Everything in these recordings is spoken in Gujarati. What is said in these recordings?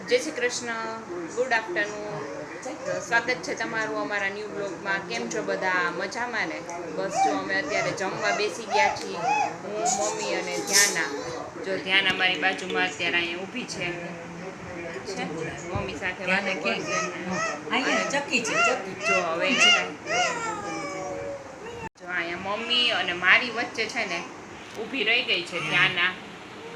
જય શ્રી કૃષ્ણ, ગુડ આફ્ટરનૂન. સ્વાગત છે તમારું અમારા ન્યૂ બ્લોગમાં. કેમ છો બધા? મજામાં ને? બસ જો અમે અત્યારે જમવા બેસી ગયા છીએ, હું, મમ્મી અને ધ્યાના. જો ધ્યાના મારી બાજુમાં અત્યારે અહીંયા ઊભી છે, મમ્મી સાથે વાતો કરશે. જો હવે જો અહીંયા મમ્મી અને મારી વચ્ચે છે ને ઊભી રહી ગઈ છે ધ્યાના.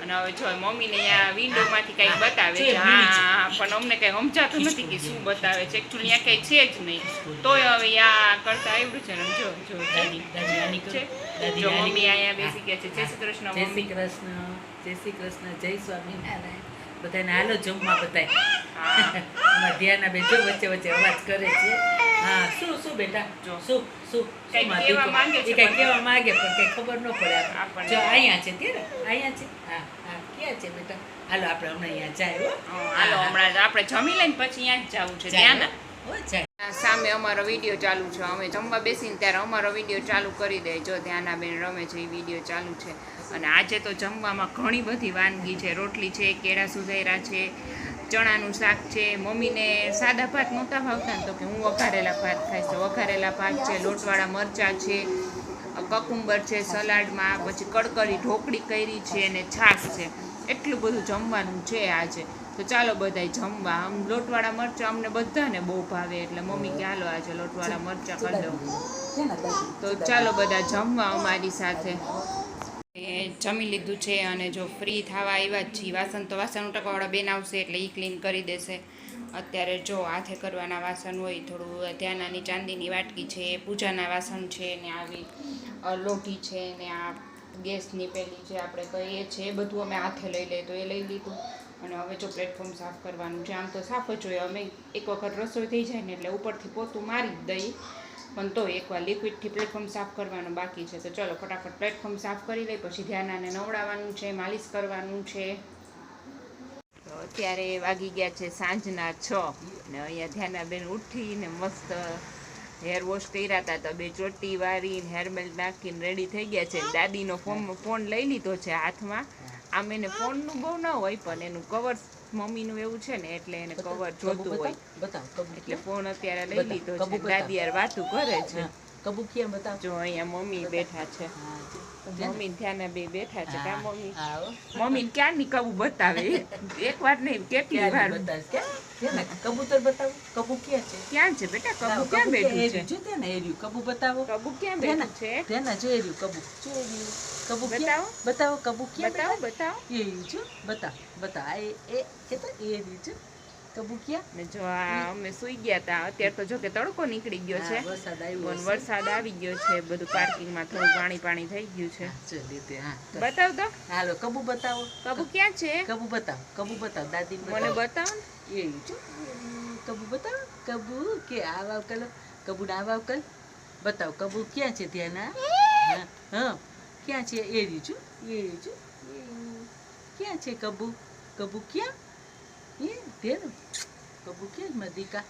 અને હવે જો મમ્મીને અહીંયા વિન્ડોમાંથી કંઈક બતાવે છે. હા, પણ અમને કંઈ સમજાતું નથી કે શું બતાવે છે. એકચ્યુઅલી અહીંયા કંઈ છે જ નહીં, તોય હવે આ કરતા આવ્યું છે ને. જો જો જો મમ્મી અહીંયા બેસી ગયા છે. જય શ્રી કૃષ્ણ. જય શ્રી કૃષ્ણ, જય શ્રી કૃષ્ણ, જય સ્વામિનારાયણ. બધાને હાલો જમવા બધાય. અમારા ધ્યાના બેઠો વચ્ચે વચ્ચે અવાજ કરે છે. હા, શું શું બેટા, જો શું શું કંઈક કહેવા માંગે છે, કંઈક કહેવા માંગે પણ કંઈ ખબર ન પડે આપણને. જો અહીંયા છે ત્યારે અહીંયા છે. હા હા, ક્યાં છે બેટા? હાલો આપણે હમણાં અહીંયા જાય. હાલો હમણાં આપણે જમી લઈને પછી અહીંયા જ જવું છે ધ્યાના. સામે અમારો વિડીયો ચાલુ છે. અમે જમવા બેસીને ત્યારે અમારો વિડીયો ચાલુ કરી દે. જો ધ્યાના બેન રમે છે, એ વિડીયો ચાલુ છે. અને આજે તો જમવામાં ઘણી બધી વાનગી છે. રોટલી છે, કેળા સુધાર્યા છે, ચણાનું શાક છે. મમ્મીને સાદા ભાત નહોતા ભાવતા ને, તો કે હું વઘારેલા ભાત ખાઈશ. તો વઘારેલા ભાત છે, લોટવાળા મરચાં છે, કકુંબર છે સલાડમાં, પછી કડકડી ઢોકળી કરી છે અને છાશ છે. એટલું બધું જમવાનું છે આજે. તો ચાલો બધાય જમવા. આમ લોટવાળા મરચાં અમને બધાને બહુ ભાવે, એટલે મમ્મી કે હાલો આજે લોટવાળા મરચાં કરી દઉં. તો ચાલો બધા જમવા અમારી સાથે. જમી લીધું છે અને જો ફ્રી થવા આવ્યા જ છીએ. વાસણ તો વાસણ ઉટકવાવાળા બેન આવશે એટલે એ ક્લીન કરી દેશે. અત્યારે જો હાથે કરવાના વાસણ હોય, થોડું ધ્યાનાની ચાંદીની વાટકી છે, પૂજાના વાસણ છે ને, આવી લોટી છે ને, આ ગેસની પેલી જે આપણે કહીએ છીએ એ બધું અમે હાથે લઈ લઈએ, તો એ લઈ લીધું. અને હવે જો પ્લેટફોર્મ સાફ કરવાનું છે. આમ તો સાફ જ હોય, અમે એક વખત રસોઈ થઈ જાય ને એટલે ઉપરથી પોતું મારી જ દઈએ, પણ તો એકવાર લિક્વિડથી પ્લેટફોર્મ સાફ કરવાનું બાકી છે. તો ચલો ફટાફટ પ્લેટફોર્મ સાફ કરી લઈ, પછી ધ્યાનાને નવડાવવાનું છે, માલિશ કરવાનું છે. તો અત્યારે વાગી ગયા છે સાંજના 6 ને અહીંયા ધ્યાનાબેન ઉઠીને મસ્ત હેર વોશ કર્યા હતા, તો બે ચોટી વાળીને હેરબેલ્ટ નાખીને રેડી થઈ ગયા છે. દાદીનો ફોન લઈ લીધો છે હાથમાં. આમ એને ફોનનું બહુ ન હોય, પણ એનું કવર મમ્મીનું એવું છે ને એટલે એને કવર જોતું હોય, એટલે ફોન અત્યારે લઈ લીધો છે. દાદી યાર વાતું કરે છે. જો અહીંયા મમ્મી બેઠા છે, મમ્મી ધ્યાના બે બેઠા છે. કા મમ્મી? મમ્મી ક્યારની કબૂ બતાવે, એક વાર નહીં કેટલી વાર કબૂતર બતાવો. કબૂ ક્યાં છે? ક્યાં છે બેટા? કબૂ ક્યાં બેઠું છે? જો તેને એર્યું કબૂ બતાવો. કબૂ ક્યાં બેઠું છે? તેના જો એર્યું કબૂ, જો એર્યું કબૂ બતાવો. બતાવો કબૂ ક્યાં? બતાવો બતાવો. એર્યું છે, બતાવ બતાવ. એ કેતો એર્યું છે કબૂ ક્યાં? ને જો આ અમે સુઈ ગયા હતા. અત્યારે તો જો કે તડકો નીકળી ગયો છે, વરસાદ આવી ગયો છે. બધું પાર્કિંગમાં થોડું પાણી થઈ ગયું છે. બતાવ તો. હાલો કબૂ બતાવો. કબૂ ક્યાં છે? કબૂ બતાવ. કબૂ બતાવ. દાદી મને બતાવો ને. એ છે કબૂ બતાવો. કબૂ કે આવાવ કલ કબૂ ના આવાવ કલ બતાવ. કબૂ ક્યાં છે? ધ્યાના. હા ક્યાં છે? એ રહ્યું છું, એ રહ્યું છું. ક્યાં છે કબૂ? કબૂ ક્યાં? કબૂ ક્યાં? મધિકા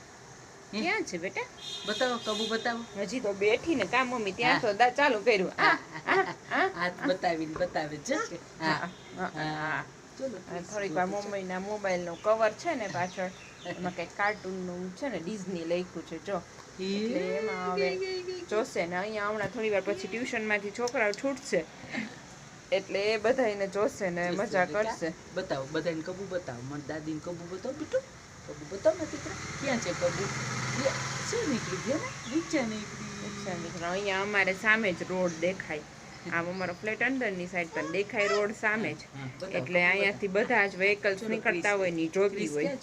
ક્યાં છે બેટા? બતાવો કબૂ બતાવો. હજી તો બેઠી ને કા મમ્મી? ત્યાં તો ચાલુ કર્યું. હાથ બતાવીને બતાવે છે. થોડીક વાર મમ્મીના મોબાઈલનું કવર છે ને પાછળ, એમાં કંઈક કાર્ટૂનનું છે ને, ડિઝની લખ્યું છે. જો એટલે એમાં હવે જોશે ને. અહીંયા હમણાં થોડી વાર પછી ટ્યુશનમાંથી છોકરાઓ છૂટશે એટલે એ બધાને જોશે ને મજા કરશે. બતાવો બધાને કબૂ બતાવો. મને દાદીને કબૂ બતાવો બેટું. કબૂ બતાવો ને દીકરા. ક્યાં છે કબૂ? શું નીકળી ગયા ને? રિક્ષા નીકળી. અહીંયા અમારે સામે જ રોડ દેખાય. આમ અમારો ફ્લેટ અંદરની સાઈડ પણ દેખાય રોડ સામે જ, એટલે અહીંયાથી બધા જ વ્હીકલ્સ નીકળતા હોય ને જોતી હોય.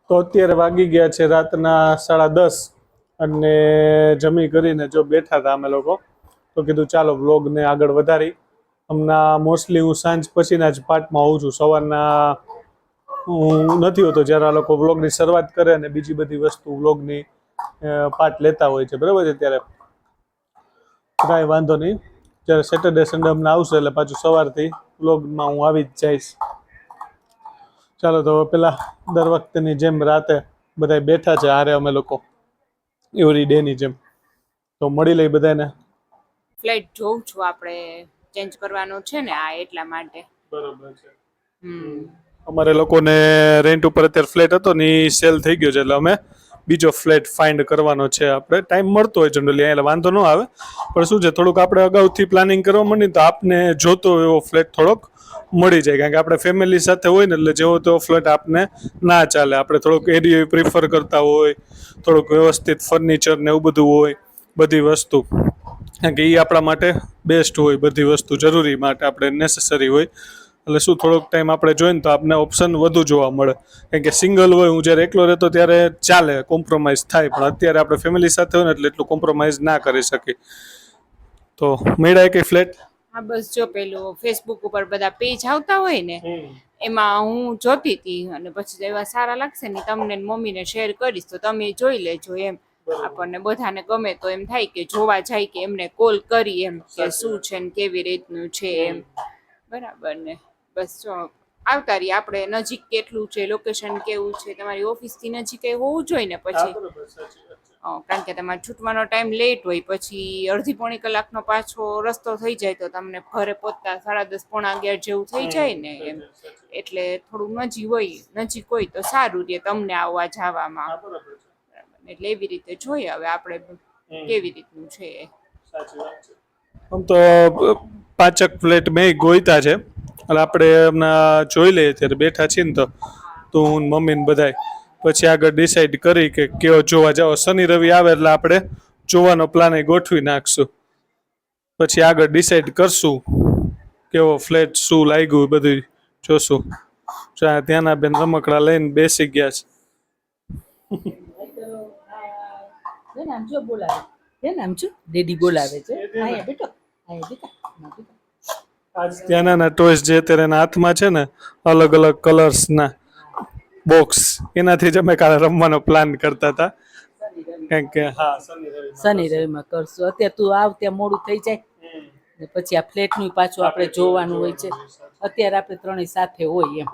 તો અત્યારે વાગી ગયા છે રાતના 10:30 અને જમી કરીને જો બેઠા હતા અમે લોકો. તો કીધું ચાલો વ્લોગને આગળ વધારી. હમણાં મોસ્ટલી હું સાંજ પછીના જ પાર્ટમાં હોઉં છું. સવારના હું નથી હોતો જ્યારે આ લોકો વ્લોગની શરૂઆત કરે અને બીજી બધી વસ્તુ વ્લોગની પાર્ટ લેતા હોય છે, બરાબર છે. ત્યારે કાંઈ વાંધો નહીં. જ્યારે સેટરડે સન્ડે અમને આવશે એટલે પાછું સવારથી વ્લોગમાં હું આવી જ જઈશ. ચાલો તો પેલા દર વખતેની જેમ રાતે બધા બેઠા છે હારે અમે લોકો, એવરી ડેની જેમ. તો મળી લઈ બધાને. ફ્લેટ જોઉં છું આપણે ચેન્જ કરવાનો છે ને, આ એટલા માટે. બરોબર છે. અમારે લોકોને રેન્ટ ઉપર અત્યારે ફ્લેટ હતો ને એ સેલ થઈ ગયો છે, એટલે અમે બીજો ફ્લેટ ફાઇન્ડ કરવાનો છે. આપણે ટાઈમ મળતો હોય જનરલી એટલે વાંધો ન આવે, પણ શું છે થોડુંક આપણે અગાઉથી પ્લાનિંગ કરવા માંડીએ તો આપને જોતો એવો ફ્લેટ થોડોક મળી જાય, કારણ કે આપણે ફેમિલી સાથે હોય ને એટલે જેવો તેવો ફ્લેટ આપને ના ચાલે. આપણે થોડોક એરિયા પ્રિફર કરતા હોય, થોડુંક વ્યવસ્થિત ફર્નિચર ને એવું બધું હોય, બધી વસ્તુ, કારણ કે એ આપણા માટે બેસ્ટ હોય, બધી વસ્તુ જરૂરી માટે આપણે નેસેસરી હોય. એટલે શું થોડોક ટાઈમ આપણે જોઈને તો આપણે ઓપ્શન વધુ જોવા મળે, કારણ કે સિંગલ હોય, હું જ્યારે એકલો રહેતો ત્યારે ચાલે, કોમ્પ્રોમાઇઝ થાય, પણ અત્યારે આપણે ફેમિલી સાથે હોય ને એટલે એટલું કોમ્પ્રોમાઇઝ ના કરી શકીએ. તો મળ્યા કઈ ફ્લેટ? હા બસ જો પેલું ફેસબુક ઉપર બધા પેજ આવતા હોય ને એમાં હું જોતી હતી, અને પછી એવા સારા લાગશે ને તમને ને મમ્મીને શેર કરીશ તો તમે જોઈ લેજો એમ. આપણને બધાને ગમે તો એમ થાય કે જોવા જાય કે એમને કોલ કરી એમ કે શું છે ને કેવી રીતનું છે એમ. બરાબર ને? બસ જો આવતા રહીએ. આપણે નજીક કેટલું છે, લોકેશન કેવું છે, તમારી ઓફિસથી નજીક એ હોવું જોઈએ ને પછી, કારણ કે તમારે છૂટવાનો ટાઈમ લેટ હોય, પછી અડધી પોણી કલાકનો પાછો રસ્તો થઈ જાય તો તમને ઘરે પહોંચતા 10:30 પોણા 11 જેવું થઈ જાય ને એમ. એટલે થોડું નજીક હોય તો સારું રહે તમને આવવા જવામાં. એટલે એવી રીતે જોઈએ હવે આપણે કેવી રીતનું છે. આમ તો 5 ફ્લેટ મેં ગોઈતા છે, એટલે આપણે હમણાં જોઈ લઈએ. અત્યારે બેઠા છીએ ને તો હું મમ્મી ને બધાય પછી આગળ ડિસાઈડ કરી કે કેવો જોવા જાવ. શનિ રવિ આવે એટલે આપણે જોવાનો પ્લાન ગોઠવી નાખશું, પછી આગળ ડિસાઈડ કરશું કેવો ફ્લેટ શું લાગ્યું બધું જોશું. ત્યાંના બેન રમકડા લઈને બેસી ગયા છે. નામ જો બોલાવે નામ જો ડેડી બોલાવે છે. આયા બેટો, આયા બેટા. ત્યાંના ટોયસ જે અત્યારે એના હાથમાં છે ને, અલગ અલગ કલર્સના બોક્સ, એનાથી જ અમે કાલે રમવાનો પ્લાન કરતા હતા. કારણ કે હા શનિ રવિમાં કરશું. અત્યારે તું આવ ત્યાં મોડું થઈ જાય ને પછી આ ફ્લેટનું પાછું આપણે જોવાનું હોય છે. અત્યારે આપણે ત્રણેય સાથે હોય એમ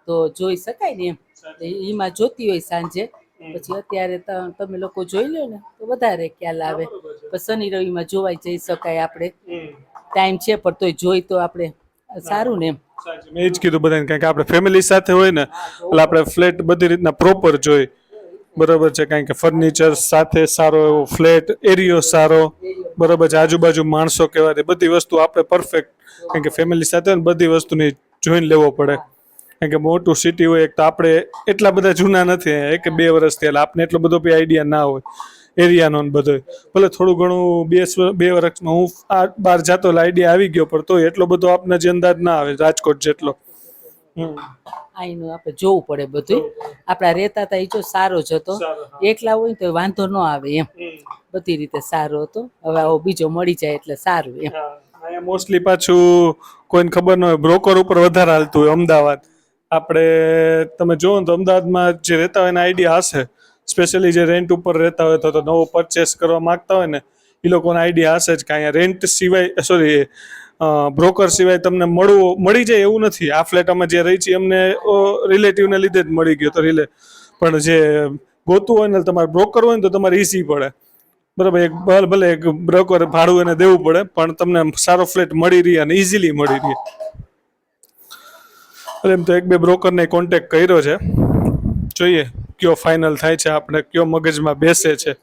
તો જોઈ શકાય ને એમ. એમાં જોતી હોય સાંજે, પછી અત્યારે તમે લોકો જોઈ લો ને તો વધારે ખ્યાલ આવે. પણ શનિ રવિમાં જોવાય જઈ શકાય, આપણે ટાઈમ છે પણ તોય જોઈ તો આપણે સારું ને એમ. મેં જ કીધું બધાને, કારણ કે આપણે ફેમિલી સાથે હોય ને એટલે આપણે ફ્લેટ બધી રીતના પ્રોપર જોઈ. બરોબર છે, કારણ કે ફર્નિચર સાથે સારો એવો ફ્લેટ, એરિયો સારો, બરોબર છે, આજુબાજુ માણસો કેવા છે, બધી વસ્તુ આપણે પરફેક્ટ, કારણ કે ફેમિલી સાથે હોય ને બધી વસ્તુની જોઈને લેવો પડે. કારણ કે મોટું સિટી હોય, એક તો આપણે એટલા બધા જૂના નથી, 1-2 વર્ષ થયેલા, આપણે એટલો બધો બી આઈડિયા ના હોય એરિયાનો ને બધો. ભલે થોડું ઘણું 2 વર્ષમાં હું આ બહાર જતો એટલે આઈડિયા આવી ગયો, પણ તોય એટલો બધો આપને જે અંદાજ ના આવે રાજકોટ જેટલો. આઈનું આપણે જોવું પડે બધું. આપણા રહેતા હતા એ જો સારો જ હતો, એકલા હોય તો વાંધો ન આવે એમ, બધી રીતે સારો હતો. હવે આવો બીજો મળી જાય એટલે સારું એમ. અહીંયા મોસ્ટલી પાછું કોઈને ખબર ન હોય, બ્રોકર ઉપર વધારે હાલતું હોય. અમદાવાદ આપણે તમે જોવો ને તો અમદાવાદમાં જે રહેતા હોય એને આઈડિયા હશે, સ્પેશિયલી જે રેન્ટ ઉપર રહેતા હોય તો નવો પરચેસ કરવા માગતા હોય ને એ લોકોને આઈડિયા હશે જ કે અહીંયા રેન્ટ સિવાય, સોરી, બ્રોકર સિવાય તમને મળી જાય એવું નથી. આ ફ્લેટ અમે જે રહી છીએ અમને રિલેટિવને લીધે જ મળી ગયો તો પણ જે ગોતું હોય ને તમારે બ્રોકર હોય ને તો તમારે ઇઝી પડે. બરાબર, ભલે એક બ્રોકર ભાડું એને દેવું પડે પણ તમને સારો ફ્લેટ મળી રહે અને ઇઝીલી મળી રહે. એટલે એમ તો 1-2 બ્રોકરને કોન્ટેક્ટ કર્યો છે, જોઈએ કયો ફાઇનલ થાય છે, આપણે કયો મગજમાં બેસે છે.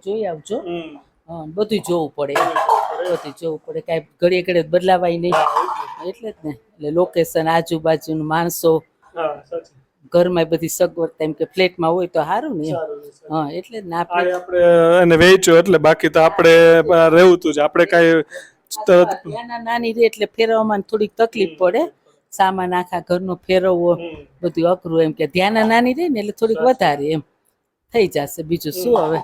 જોઈ આવજો. બધું જોવું પડે, બધું જોવું પડે, કાંઈ ઘડીએ ઘડીએ બદલાવાય નહીં. એટલે જ ને, એટલે લોકેશન, આજુબાજુનું માણસો, ઘરમાં બધી સગવડતા, એમ કે ફ્લેટમાં હોય તો સારું ને એમ. હા એટલે જ ને આપણે એને વેચ્યો એટલે, બાકી તો આપણે રહેવું તું જ. આપણે કાંઈ નાની રે એટલે ફેરવવામાં થોડીક તકલીફ પડે. સામાન આખા ઘરનો ફેરવવો બધું અઘરું, એમ કે ધ્યાન નાની રે ને એટલે થોડીક વધારે એમ થઈ જશે. બીજું શું હવે,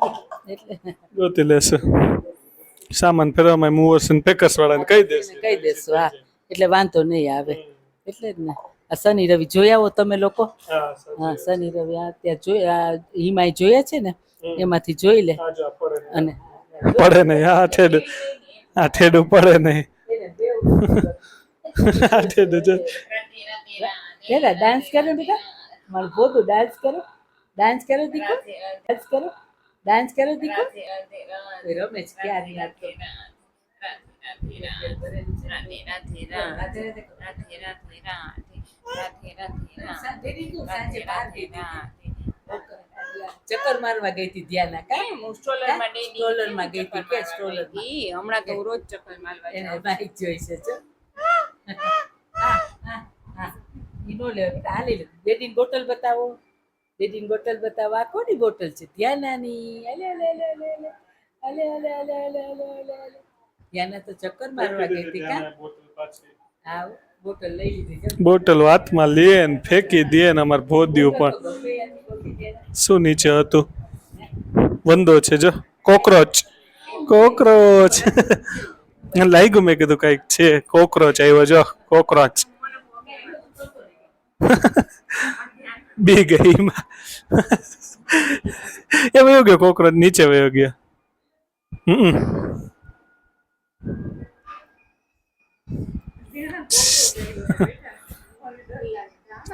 એટલે ગોતી લેશે સામાન ફેરવામાં. મૂવર્સ અને પેકર્સ વાળાને કહી દેશું. હા એટલે વાંધો નહીં આવે. એટલે જ ને આ શનિ રવિ જોઈ આવો તમે લોકો. હા શનિ રવિ ત્યાં જોયા, હિમાય જોયા છે ને, એમાંથી જોઈ લે. અને પડે નહીં, હા ઠેડું પડે નહીં. બેટા ડાન્સ કરે બેટા, મારું પોતું ડાન્સ કરો, ડાન્સ કરો દીકો, ડાન્સ કરો, ડાન્સ કરો દીકો. રમેશ ક્યાં ભરેલું છે. રાધે રાધે રાધે રાધે રાધે કરો. રાધે રાધે રાધે રાધે રાધે ડેડી તું સાંજે રાધે બહાર રાધે ગઈ હતી. રાધે. ચક્કર મારવા ગઈ હતી ધ્યાના કા કેમ? હું સ્ટ્રોલરમાં ડેડી સ્ટ્રોલરમાં ગઈ હતી, ચક્કર કે મારવા સ્ટ્રોલરમાં? ગઈ હતી. હમણાં તો હું રોજ ચક્કર મારવા એને જાઉં. બાઈક જોઈ છે જો. હા ઈ નો લેવા બેટા, આ લઈ લે. ડેડીની બોટલ બતાવો, ડેડીની બોટલ બતાવો. આ કોની બોટલ છે? ધ્યાનાની. અલે અલે અલે અલે અલે અલે અલે અલે અલે અલે અલે અલે. ધ્યાના તો ચક્કર મારવા ગઈ હતી કા? હા બોટલ લઈ લીધી જો. બોટલ હાથમાં લે ને ફેંકી દે ને અમાર ભોદ્યું પણ શું નીચે હતું વંદો છે જો કોકરોચ કોકરોચ લાગ્યું મેં કીધું કઈક છે કોકરોચ આવ્યો જો કોકરોચ બી ગઈ એમાં એ વયો ગયો કોકરોચ નીચે વયો ગયો હમ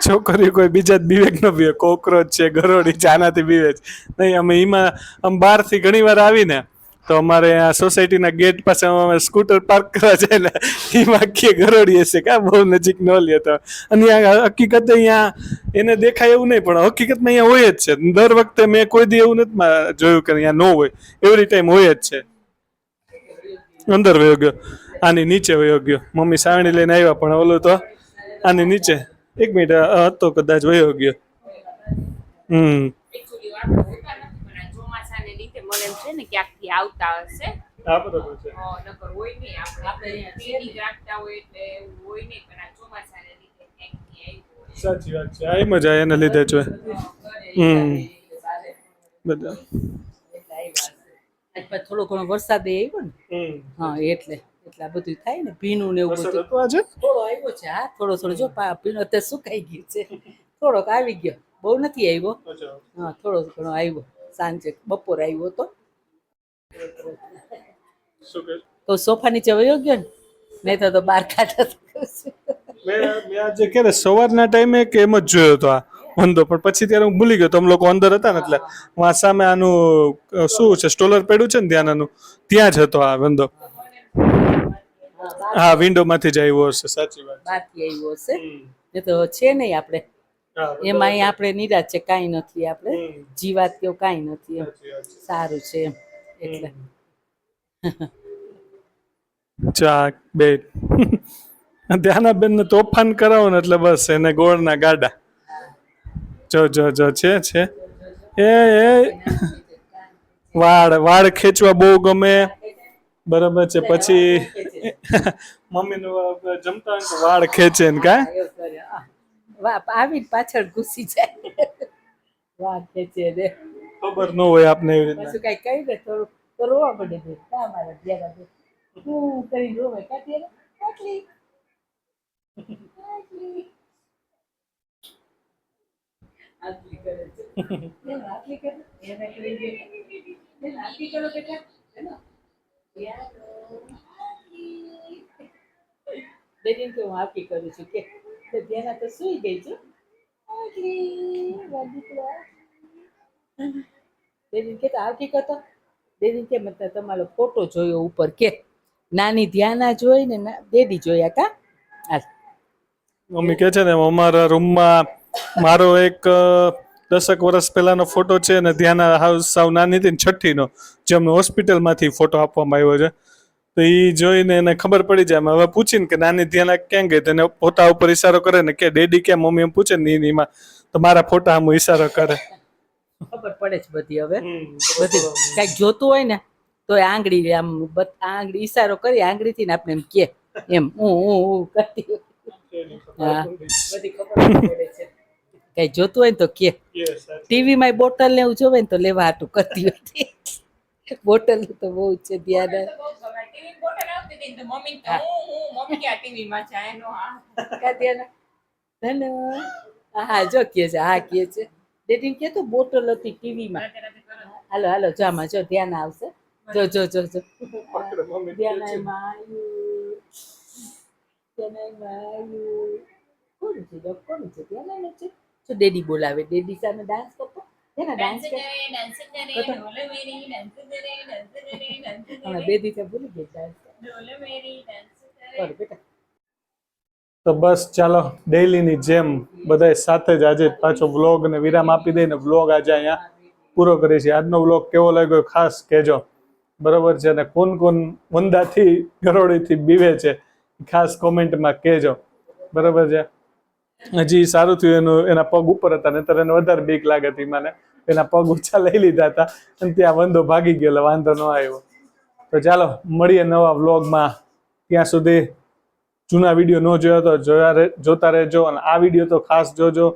છોકરી કોઈ બીજા જ બીવે ન બીવે કોકરોચ છે ગરોડી છે આનાથી બીવે છે નહીં અમે એમાં આમ બહારથી ઘણી વાર આવીને તો અમારે આ સોસાયટીના ગેટ પાસે અમે સ્કૂટર પાર્ક કરવા જાય ને એમાં કે ગરોડી હશે કા બહુ નજીક ન લે તો અને અહીંયા હકીકત અહીંયા એને દેખાય એવું નહીં પણ હકીકતમાં અહીંયા હોય જ છે દર વખતે મેં કોઈ દી એવું નથી જોયું કે અહીંયા ન હોય એવરી ટાઈમ હોય જ છે અંદર વયો ગયો આની નીચે વયો ગયો મમ્મી સાવણી લઈને આવ્યા પણ ઓલું તો આની નીચે એક મિનિટ હતો કદાચ વયો ગયો Actually આપણે હોતા નથી પણ આ ચોમાસાને લીધે મને એમ છે ને ક્યાંકથી આવતા હશે. આ બરોબર છે નકર હોય નહીં આપણે પેડી રાખતા હોય એટલે એવું હોય નહીં પણ આ ચોમાસાને લીધે ક્યાંકથી આવ્યું હોય. સાચી વાત છે આ એમ જ આ એને લીધે જ હોય બધા થોડો ઘણો વરસાદ આવ્યો ને હા એટલે આ બધું થાય ને ભીનું ને એવું બધું હતો આજે થોડો આવ્યો છે હા થોડો થોડો જો ભીનો અત્યારે સુકાઈ ગયું છે થોડોક આવી ગયો બહુ નથી આવ્યો હા થોડો ઘણો આવ્યો સાંજે બપોર આવ્યો તો શું કે તો સોફા નીચે વયો ગયો ને નહીં તો બહાર કાઢા મેં આજે કે સવારના ટાઈમે કે એમ જ જોયો હતો આ વંદો પણ પછી ત્યારે હું ભૂલી ગયો તો અમે લોકો અંદર હતા ને એટલે હું આ સામે આનું શું છે સ્ટોલર પડ્યું છે ને ધ્યાનનું ત્યાં જ હતો આ વંદો હા વિન્ડો માંથી જ આવ્યો હશે સાચી વાત બહારથી આવ્યો હશે એ તો છે નહીં આપણે એમાં અહીં આપણે નિરાશ છે કાંઈ નથી આપણે જીવાત કેવું કાંઈ નથી એમ સારું છે એમ એટલે ચાક બે ધ્યાનાબેન ને તોફાન કરાવો ને એટલે બસ એને ગોળના ગાડા જો છે એ વાળ ખેંચવા બહુ ગમે બરાબર છે પછી મમ્મી નું જમતા હોય તો વાળ ખેંચે ને કા આવીને પાછળ ઘૂસી જાય વાહ ખેંચે રે ખબર ન હોય આપને એવી રીતના પછી કઈ કહી દે થોડું તો રોવા પડે છે કા મારા ધ્યાન હું કરી રોવે કાઢી આટલી આટલી કરે છે આટલી કરે એને કરી દે આટલી કરો બેટા હેલો બેન કે હું આપી કરું છું કે ધ્યાન તો સુઈ ગઈ છું બેન કે આવતી કરતો બેન કે મતલબ તમારો ફોટો જોયો ઉપર કે નાની ધ્યાના જોઈ ને દેદી જોયા કા મમ્મી કે છે ને અમારા રૂમમાં મારો એક 10 વર્ષ પહેલાનો ફોટો છે ને ધ્યાના હાઉસ સાવ નાની હતી ને છઠ્ઠીનો જે અમને હોસ્પિટલમાંથી ફોટો આપવામાં આવ્યો છે તો એ જોઈને એને ખબર પડી જાય હવે પૂછીને કે નાની ધ્યાના ક્યાં ગઈ તેને ફોટા ઉપર ઈશારો કરે ને કે ડેડી ક્યાં મમ્મી એમ પૂછે ને એમાં તો મારા ફોટા આમ ઈશારો કરે ખબર પડે છે બધી હવે બધી કઈક જોતું હોય ને તો આંગળી આમ આંગળી ઈશારો કરી આંગળીથી ને આપણે એમ કે એમ હું કરતી હા બધી ખબર પડે છે કઈ જોતું હોય ને તો કે ટીવી માં બોટલ ને એવું જોવે ને તો લેવા હાટું કરતી હતી બોટલ તો બહુ છે ધ્યાન ટીવી બોટલ આવતી હતી તો મમ્મી તો મમ્મી કે ટીવી માં જાય નો હા કા ધ્યાન હા જો કે છે હા કે છે ડેડી કે તો બોટલ હતી ટીવી માં હાલો જામાં જો ધ્યાન આવશે જો ધ્યાન કોણ છે ધ્યાન છે જો ડેડી બોલાવે ડેડી સામે ડાન્સ કરતો ડાન્સ હમણાં બે દિવસે ભૂલી ગઈ ડાન્સ કર બેટા. તો બસ ચાલો ડેઈલીની જેમ બધાય સાથે જ આજે પાછો વ્લોગ ને વિરામ આપી દઈને વ્લોગ આજે અહીંયા પૂરો કરીએ છીએ. આજનો વ્લોગ કેવો લાગ્યો ખાસ કહેજો, બરોબર છે. અને કોણ કોણ વંદાથી ગરોળીથી બીવે છે ખાસ કોમેન્ટમાં કહેજો, બરોબર છે. હજી સારું થયું એના પગ ઉપર હતા, નહીતર એને વધારે બીક લાગે હતી મને. એના પગ ઊંચા લઈ લીધા હતા અને ત્યાં વંદો ભાગી ગયો, એટલે વાંધો ન આવ્યો. તો ચાલો મળીએ નવા વ્લોગમાં. ત્યાં સુધી જૂના વિડીયો ન જોયો તો જોતા રહેજો, અને આ વિડીયો તો ખાસ જોજો.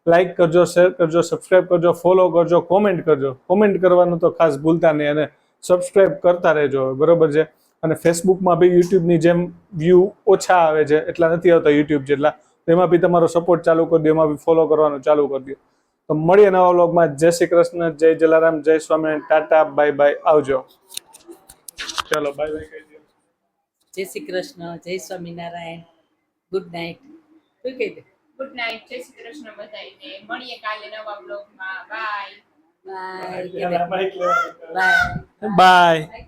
લાઈક કરજો, શેર કરજો, સબસ્ક્રાઈબ કરજો, ફોલો કરજો, કોમેન્ટ કરજો. કોમેન્ટ કરવાનું તો ખાસ ભૂલતા નહીં, અને સબસ્ક્રાઈબ કરતા રહેજો, બરોબર છે. અને ફેસબુકમાં બી યુટ્યુબની જેમ વ્યૂ ઓછા આવે છે, એટલા નથી આવતા યુટ્યુબ જેટલા. તો એમાં બી તમારો સપોર્ટ ચાલુ કરી દો, એમાં બી ફોલો કરવાનું ચાલુ કરી દો. તો મળીએ નવા વ્લોગમાં. જય શ્રી કૃષ્ણ, જય જલારામ, જય સ્વામિનારાયણ, ટાટા, બાય બાય, આવજો. ચાલો બાય બાય કહી દો. જય શ્રી કૃષ્ણ, જય સ્વામિનારાયણ, ગુડ નાઇટ. શું કહી દે? ગુડ નાઇટ, જય શ્રી કૃષ્ણ બધાને. મળીએ કાલે નવા બ્લોગમાં. બાય. બાય. બાય. બાય.